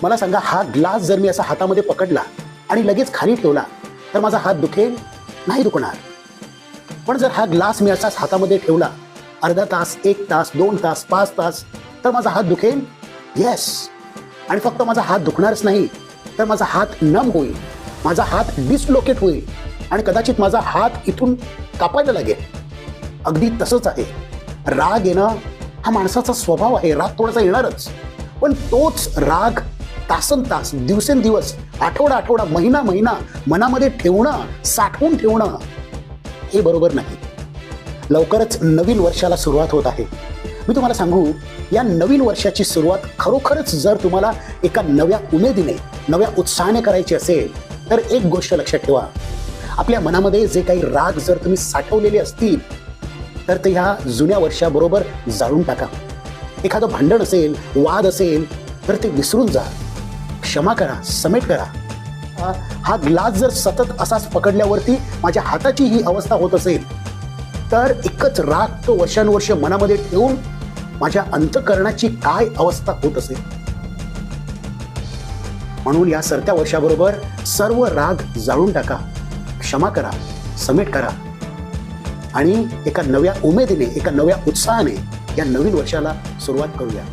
मला सांगा, हा ग्लास जर मी असा हातामध्ये पकडला आणि लगेच खाली ठेवला तर माझा हात दुखेल? नाही दुखणार. पण जर हा ग्लास मी असाच हातामध्ये ठेवला अर्धा तास, 1 तास, 2 तास, 5 तास, तर माझा हात दुखेल? येस. आणि फक्त माझा हात दुखणारच नाही, तर माझा हात नम होईल, माझा हात डिसलोकेट होईल आणि कदाचित माझा हात इथून कापायला लागेल. अगदी तसंच आहे. राग येणं हा माणसाचा स्वभाव आहे. राग थोडासा येणारच, पण तोच राग तासनतास, दिवसेंदिवस, आठवडा महिना मनामध्ये ठेवणं, साठवून ठेवणं हे बरोबर नाही. लवकरच नवीन वर्षाला सुरुवात होत आहे. मी तुम्हाला सांगू, या नवीन वर्षाची सुरुवात खरोखरच जर तुम्हाला एका नव्या उमेदीने, नव्या उत्साहाने करायची असेल तर एक गोष्ट लक्षात ठेवा. आपल्या मनामध्ये जे काही राग जर तुम्ही साठवलेले असतील तर ते ह्या जुन्या वर्षाबरोबर जाळून टाका. एखादं भांडण असेल, वाद असेल तर ते विसरून जा. क्षमा करा, समेट करा. हा ग्लास जर सतत असाच पकडल्यावरती माझ्या हाताची ही अवस्था होत असेल तर एकच राग तो वर्षानुवर्ष मनामध्ये ठेवून माझ्या अंतःकरणाची काय अवस्था होत असेल. म्हणून या सरत्या वर्षाबरोबर सर्व राग जाळून टाका, क्षमा करा, समेट करा आणि एका नव्या उमेदीने, एका नव्या उत्साहाने या नवीन वर्षाला सुरुवात करूया.